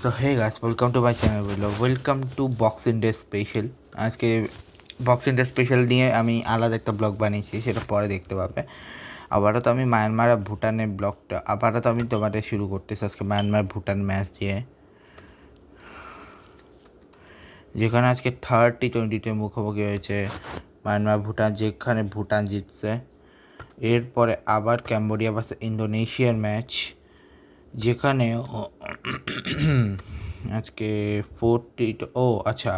So hey guys welcome to my channel welcome to boxing day special. आज के boxing day special নিয়ে আমি আলাদা একটা ব্লগ বানিয়েছি, সেটা পরে দেখতে পাবে। আবারও তো আমি মায়ানমার আর ভুটানের ব্লগটা আবারও তো আমি তোমাদের শুরু করতেছি আজকে মায়ানমার ভুটান ম্যাচ দিয়ে, যেখানে আজকে থার্ড টি-20তে মুখোমুখি হয়েছে মায়ানমার ভুটান, যেখানে ভুটান জিতছে। এরপরে আবার ক্যাম্বোডিয়া ভার্সেস ইন্দোনেশিয়ার ম্যাচ, যেখানে আজকে আচ্ছা,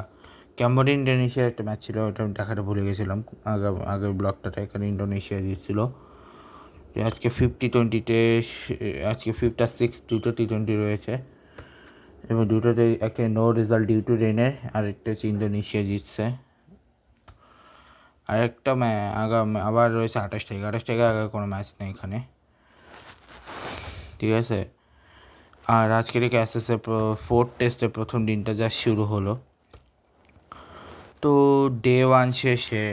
ক্যাম্বোডিয়া ইন্দোনেশিয়ার একটা ম্যাচ ছিল, ওটা আমি দেখাটা ভুলে গেছিলাম আগের ব্লগটাতে। এখানে ইন্দোনেশিয়া জিতছিল। আজকে ফিফথ আর সিক্স দুটো টি-20 রয়েছে এবং দুটোতে একটা নো রেজাল্ট ডিউ টু রেনের, আরেকটা হচ্ছে ইন্দোনেশিয়া জিতছে। আরেকটা আবার রয়েছে 28 তারিখে আগে কোনো ম্যাচ নেই এখানে, ঠিক আছে। আর আজকের এই এসএসএ ফোর্থ টেস্টের প্রথম দিনটা যা শুরু হলো, তো ডে ওয়ান শেষে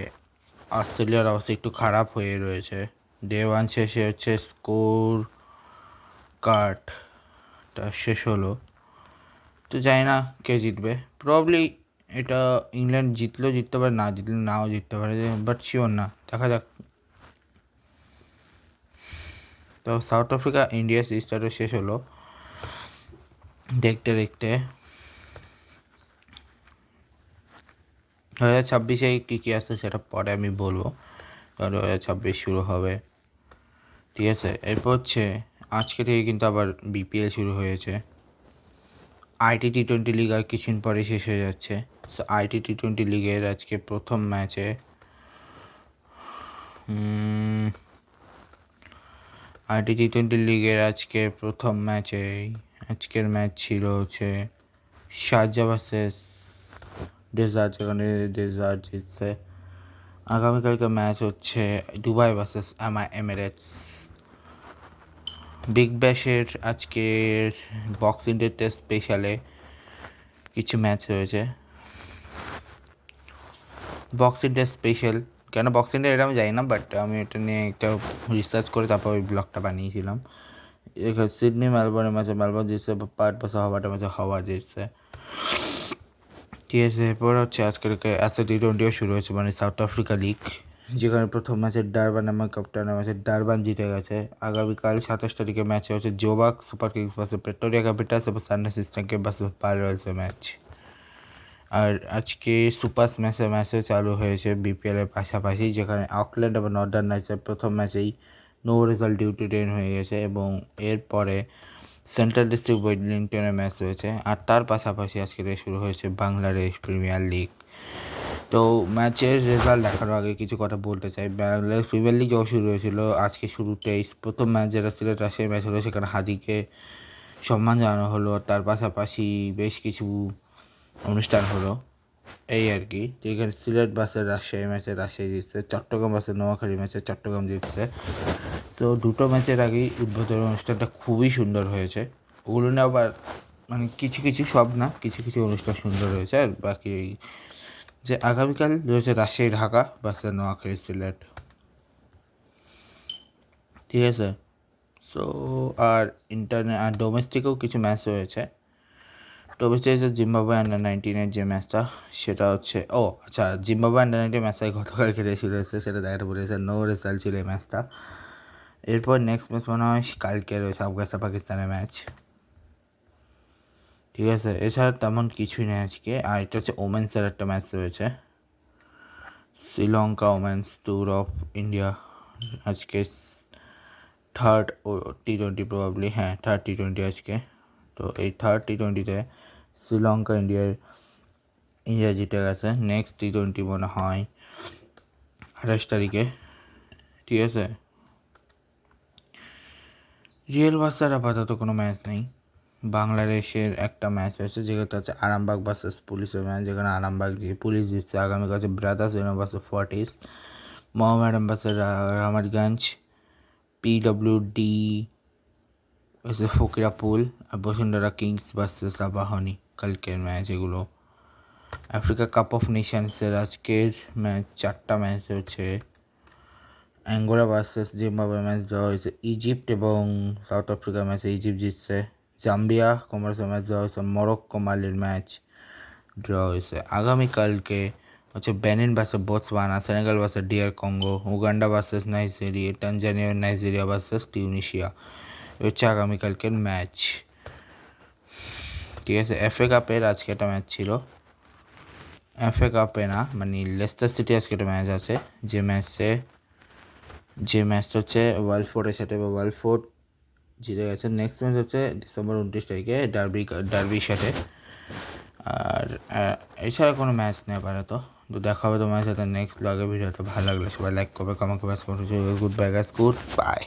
অস্ট্রেলিয়ার অবস্থা একটু খারাপ হয়ে রয়েছে। ডে ওয়ান শেষে হচ্ছে স্কোর কার্ডটা শেষ হলো, তো জানি না কে জিতবে। প্রবাবলি এটা ইংল্যান্ড জিতলেও জিততে পারে, না জিতলে নাও জিততে পারে, বাট শিওর না, দেখা যাক। তো সাউথ আফ্রিকা ইন্ডিয়া সিরিজটাও শেষ হলো দেখতে দেখতে। 2026-এ কী কী আছে সেটা পরে আমি বলবো, 2026 শুরু হবে, ঠিক আছে। এরপর হচ্ছে আজকে থেকে কিন্তু আবার বিপিএল শুরু হয়েছে। আইটি টি-20 লিগ আর কিছুদিন পরে শেষ হয়ে যাচ্ছে। সো আইটি টি-20 লিগের আজকে প্রথম ম্যাচে আইটি টি-20 লিগের আজকের ম্যাচ ছিল হচ্ছে শারজা ভার্সেস ডেজার্ট, যেখানে ডেজার্ট জিতছে। আগামীকালকে ম্যাচ হচ্ছে দুবাই ভার্সেস এমিরেটস। বিগ ব্যাশের আজকের বক্সিং ডে টেস্ট স্পেশালে কিছু ম্যাচ রয়েছে। বক্সিং ডে স্পেশাল কেন বক্সিং ডে এটা আমি জানি না, বাট আমি এটা নিয়ে একটা রিসার্চ করে তারপর ওই ব্লগটা বানিয়েছিলাম। এখানে সিডনি মেলবোর্নের মাঝে মেলবোর্ন জিতছে, পার্ট ভার্সেস হাওয়ার্ডের মাঝে হাওয়ার্ড জিতছে, ঠিক আছে। এরপর হচ্ছে আজকের অ্যাসে টি-20ও শুরু হয়েছে, মানে সাউথ আফ্রিকা লিগ, যেখানে প্রথম ম্যাচে ডারবান আমার ক্যাপ্টেনের ম্যাচে ডারবান জিতে গেছে। আগামীকাল 27 তারিখে ম্যাচে হচ্ছে জোবাক সুপার কিংস ভার্সেস প্রেটোরিয়া ক্যাপিটালস এবং সানরাইজ ইস্টার্ন ভার্সেস পাইরেটসের ম্যাচ। আর আজকে সুপার স্ম্যাশের ম্যাচও চালু হয়েছে বিপিএলের পাশাপাশি, যেখানে অকল্যান্ড এবং নর্দার্ন রাইডার্সের প্রথম ম্যাচেই no result due to rain হয়ে গেছে এবং এরপরে সেন্ট্রাল ডিস্ট্রিক্ট ওয়েলিংটনের ম্যাচ রয়েছে। আর তার পাশাপাশি আজকে শুরু হয়েছে বাংলাদেশ প্রিমিয়ার লিগ। তো ম্যাচের রেজাল্ট দেখার আগে কিছু কথা বলতে চাই। বাংলাদেশ প্রিমিয়ার লিগ যখন শুরু হয়েছিল, আজকে শুরুতেই প্রথম ম্যাচ যেটা সিলেট রাজশাহী ম্যাচ হলো, সেখানে হাদিকে সম্মান জানানো হলো। তার পাশাপাশি বেশ কিছু অনুষ্ঠান হলো, এই আর কি। যেখানে সিলেট বাসের রাজশাহী ম্যাচে রাজশাহী জিতছে, চট্টগ্রাম বাসের নোয়াখালী ম্যাচে চট্টগ্রাম জিতছে। সো দুটো ম্যাচের আগেই উদ্বোধনী অনুষ্ঠানটা খুবই সুন্দর হয়েছে। ওগুলো নিয়ে আবার মানে কিছু সব না, কিছু অনুষ্ঠান সুন্দর হয়েছে। আর বাকি যে আগামীকাল রয়েছে রাজশাহী ঢাকা বাসের নোয়াখালী সিলেট, ঠিক আছে। সো আর আর ডোমেস্টিকেও কিছু ম্যাচ রয়েছে। ডোমেস্টিক হচ্ছে জিম্বাবুয়ে আন্ডার-19 যে ম্যাচটা, সেটা হচ্ছে জিম্বাবুয়ে আন্ডার-19 ম্যাচটা গতকাল খেলে শুরু হয়েছে, সেটা দেখাতে বলেছে, নো রেজাল্ট ছিল এই ম্যাচটা। এরপর নেক্সট ম্যাচ মনে হয় কালকে রয়েছে আফগানিস্তান পাকিস্তানের ম্যাচ, ঠিক আছে। এছাড়া তেমন কিছুই নেই আজকে। আর এটা হচ্ছে ওমেন্সের একটা ম্যাচ রয়েছে, Sri Lanka women's tour of India. আজকে থার্ড টি-20 প্রবাবলি, হ্যাঁ থার্ড টি-20 আজকে। তো এই থার্ড টি-20তে শ্রীলঙ্কা ইন্ডিয়া জিতে গেছে। নেক্সট টি-20 মনে হয় 28 তারিখে, ঠিক আছে। রিয়েল ভার্সেস আপাতত কোনো ম্যাচ নেই। বাংলাদেশের একটা ম্যাচ হয়েছে, যেটা হচ্ছে আরামবাগ ভার্সেস পুলিশের ম্যাচ, যেখানে পুলিশ জিতছে। আগামীকাল হচ্ছে Brothers versus Fortis, Mohammedan versus Ramarganj, PWD versus Fakirapool, আর বসুন্ধরা কিংস ভার্সেস আবাহনী কালকের ম্যাচ এগুলো। আফ্রিকা কাপ অফ নেশনসের আজকের ম্যাচ 4টা ম্যাচ হচ্ছে। অ্যাঙ্গোলা ভার্সেস জিম্বাবুয়ে ম্যাচ দেওয়া হয়েছে। ইজিপ্ট এবং সাউথ আফ্রিকা ম্যাচে ইজিপ্ট জিতছে, জাম্বিয়া কমার্সের ম্যাচ ড্র হয়েছে, মরক্কো মালির ম্যাচ ড্র হয়েছে। আগামীকালকে হচ্ছে Benin versus Botswana, Senegal versus DR Congo, Uganda versus Nigeria, Tanzania Nigeria versus Tunisia. হচ্ছে আগামীকালকের ম্যাচ। ঠিক আছে, এফএ কাপের আজকে একটা ম্যাচ ছিল, এফএ কাপে না মানে লেস্টার সিটি আজকে একটা ম্যাচ আছে, যে ম্যাচটা হচ্ছে ওয়ালফোর্ডের সাথে, বা ওয়ালফোর্ড জিতে গেছে। নেক্সট ম্যাচ হচ্ছে ডিসেম্বর 29 তারিখে ডার্বির সাথে। আর এছাড়া কোনো ম্যাচ নেই পারে। তো দেখা হবে তোমার সাথে নেক্সট ব্লগের ভিডিওতে। ভালো লাগলে সবাই লাইক করবে, কমেন্ট করবে, good bye guys, good bye.